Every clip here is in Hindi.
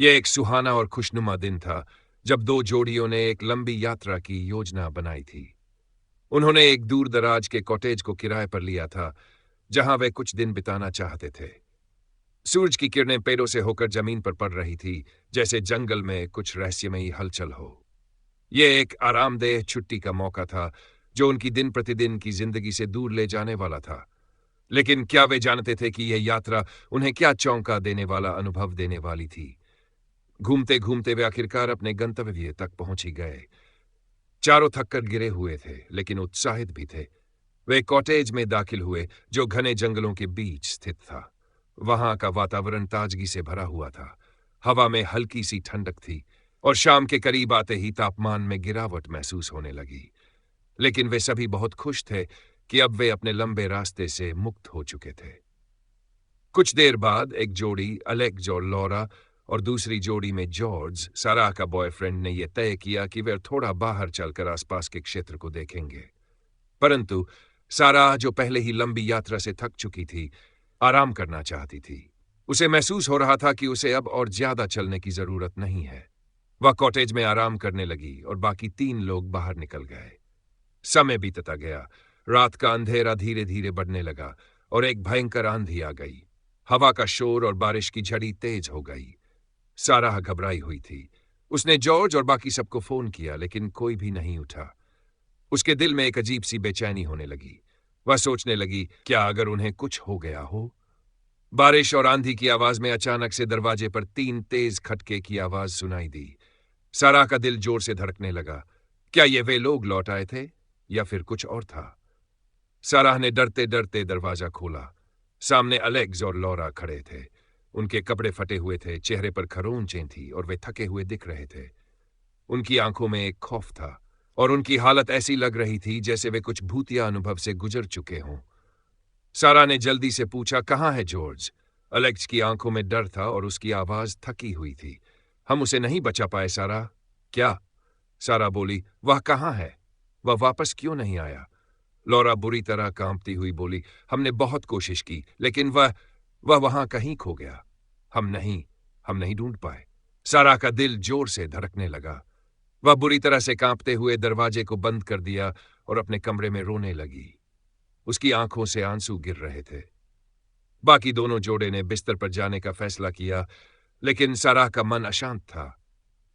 ये एक सुहाना और खुशनुमा दिन था जब दो जोड़ियों ने एक लंबी यात्रा की योजना बनाई थी। उन्होंने एक दूर दराज के कॉटेज को किराए पर लिया था जहां वे कुछ दिन बिताना चाहते थे। सूरज की किरणें पेड़ों से होकर जमीन पर पड़ रही थी, जैसे जंगल में कुछ रहस्यमयी हलचल हो। यह एक आरामदेह छुट्टी का मौका था जो उनकी दिन प्रतिदिन की जिंदगी से दूर ले जाने वाला था। लेकिन क्या वे जानते थे कि यह यात्रा उन्हें क्या चौंका देने वाला अनुभव देने वाली थी। घूमते घूमते वे आखिरकार अपने गंतव्य तक पहुंच ही गए। चारों थककर गिरे हुए थे लेकिन उत्साहित भी थे। वे कॉटेज में दाखिल हुए जो घने जंगलों के बीच स्थित था। वहां का वातावरण ताजगी से भरा हुआ था। हवा में हल्की सी ठंडक थी और शाम के करीब आते ही तापमान में गिरावट महसूस होने लगी। लेकिन वे सभी बहुत खुश थे कि अब वे अपने लंबे रास्ते से मुक्त हो चुके थे। कुछ देर बाद एक जोड़ी, अलेक्स और लॉरा, और दूसरी जोड़ी में जॉर्ज, सारा का बॉयफ्रेंड, ने यह तय किया कि वे थोड़ा बाहर चलकर आसपास के क्षेत्र को देखेंगे। परंतु सारा, जो पहले ही लंबी यात्रा से थक चुकी थी, आराम करना चाहती थी। उसे महसूस हो रहा था कि उसे अब और ज्यादा चलने की जरूरत नहीं है। वह कॉटेज में आराम करने लगी और बाकी 3 लोग बाहर निकल गए। समय बीतता गया। रात का अंधेरा धीरे धीरे बढ़ने लगा और एक भयंकर आंधी आ गई। हवा का शोर और बारिश की झड़ी तेज हो गई। सारा घबराई हुई थी। उसने जॉर्ज और बाकी सबको फोन किया लेकिन कोई भी नहीं उठा। उसके दिल में एक अजीब सी बेचैनी होने लगी। वह सोचने लगी, क्या अगर उन्हें कुछ हो गया हो। बारिश और आंधी की आवाज में अचानक से दरवाजे पर 3 तेज खटके की आवाज सुनाई दी। सारा का दिल जोर से धड़कने लगा। क्या ये वे लोग लौट आए थे या फिर कुछ और था? सारा ने डरते डरते दरवाजा खोला। सामने अलेक्स और लॉरा खड़े थे। उनके कपड़े फटे हुए थे, चेहरे पर खरोंचें थी और वे थके हुए दिख रहे थे। उनकी आंखों में एक खौफ था और उनकी हालत ऐसी लग रही थी जैसे वे कुछ भूतिया अनुभव से गुजर चुके हों। सारा ने जल्दी से पूछा, कहाँ है जॉर्ज? अलेक्स की आंखों में डर था और उसकी आवाज थकी हुई थी। हम उसे नहीं बचा पाए सारा। क्या? सारा बोली, वह कहाँ है? वह वापस क्यों नहीं आया? लॉरा बुरी तरह कांपती हुई बोली, हमने बहुत कोशिश की लेकिन वह वहां कहीं खो गया। हम नहीं ढूंढ पाए। सारा का दिल जोर से धड़कने लगा। वह बुरी तरह से कांपते हुए दरवाजे को बंद कर दिया और अपने कमरे में रोने लगी। उसकी आंखों से आंसू गिर रहे थे। बाकी दोनों जोड़े ने बिस्तर पर जाने का फैसला किया लेकिन सारा का मन अशांत था।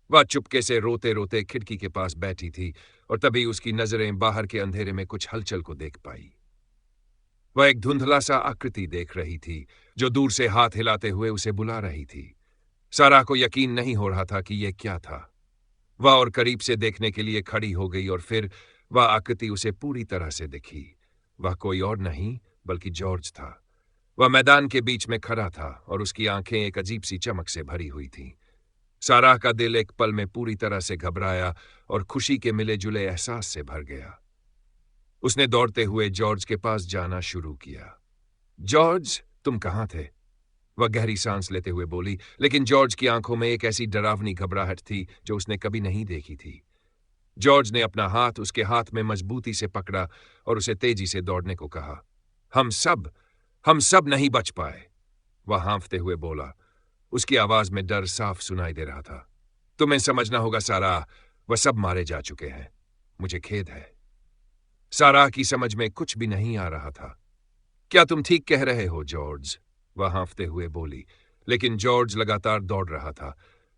वह चुपके से रोते रोते खिड़की के पास बैठी थी और तभी उसकी नजरें बाहर के अंधेरे में कुछ हलचल को देख पाई। वह एक धुंधला सा आकृति देख रही थी जो दूर से हाथ हिलाते हुए उसे बुला रही थी। सारा को यकीन नहीं हो रहा था कि यह क्या था। वह और करीब से देखने के लिए खड़ी हो गई और फिर वह आकृति उसे पूरी तरह से दिखी। वह कोई और नहीं बल्कि जॉर्ज था। वह मैदान के बीच में खड़ा था और उसकी आंखें एक अजीब सी चमक से भरी हुई थीं। सारा का दिल एक पल में पूरी तरह से घबराया और खुशी के मिले जुले एहसास से भर गया। उसने दौड़ते हुए जॉर्ज के पास जाना शुरू किया। जॉर्ज, तुम कहाँ थे? वह गहरी सांस लेते हुए बोली, लेकिन जॉर्ज की आंखों में एक ऐसी डरावनी घबराहट थी जो उसने कभी नहीं देखी थी। जॉर्ज ने अपना हाथ उसके हाथ में मजबूती से पकड़ा और उसे तेजी से दौड़ने को कहा। हम सब नहीं बच पाए, वह हाँफते हुए बोला। उसकी आवाज में डर साफ सुनाई दे रहा था। तुम्हें समझना होगा सारा, वह सब मारे जा चुके हैं। मुझे खेद है। सारा की समझ में कुछ भी नहीं आ रहा था। क्या तुम ठीक कह रहे हो जॉर्ज? वह हाँफते हुए बोली। लेकिन जॉर्ज लगातार दौड़ रहा था।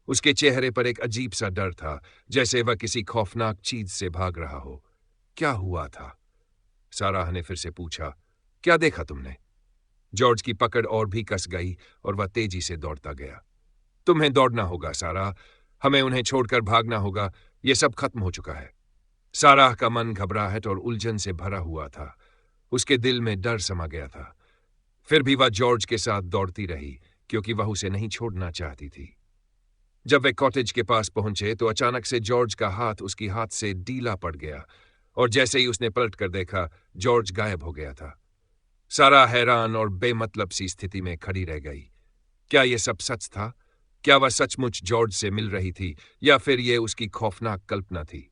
उसके चेहरे पर एक अजीब सा डर था, जैसे वह किसी खौफनाक चीज से भाग रहा हो। क्या हुआ था? सारा ने फिर से पूछा। क्या देखा तुमने? जॉर्ज की पकड़ और भी कस गई और वह तेजी से दौड़ता गया। तुम्हें दौड़ना होगा सारा, हमें उन्हें छोड़कर भागना होगा। यह सब खत्म हो चुका है। सारा का मन घबराहट और उलझन से भरा हुआ था। उसके दिल में डर समा गया था। फिर भी वह जॉर्ज के साथ दौड़ती रही क्योंकि वह उसे नहीं छोड़ना चाहती थी। जब वे कॉटेज के पास पहुंचे तो अचानक से जॉर्ज का हाथ उसकी हाथ से ढीला पड़ गया और जैसे ही उसने पलट कर देखा, जॉर्ज गायब हो गया था। सारा हैरान और बेमतलब सी स्थिति में खड़ी रह गई। क्या यह सब सच था? क्या वह सचमुच जॉर्ज से मिल रही थी या फिर यह उसकी खौफनाक कल्पना थी?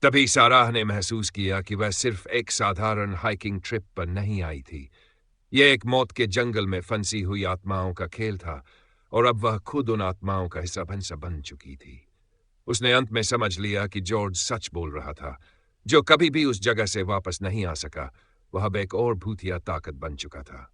तभी साराह ने महसूस किया कि वह सिर्फ एक साधारण हाइकिंग ट्रिप पर नहीं आई थी। यह एक मौत के जंगल में फंसी हुई आत्माओं का खेल था और अब वह खुद उन आत्माओं का हिस्सा बन चुकी थी। उसने अंत में समझ लिया कि जॉर्ज सच बोल रहा था। जो कभी भी उस जगह से वापस नहीं आ सका, वह अब एक और भूतिया ताकत बन चुका था।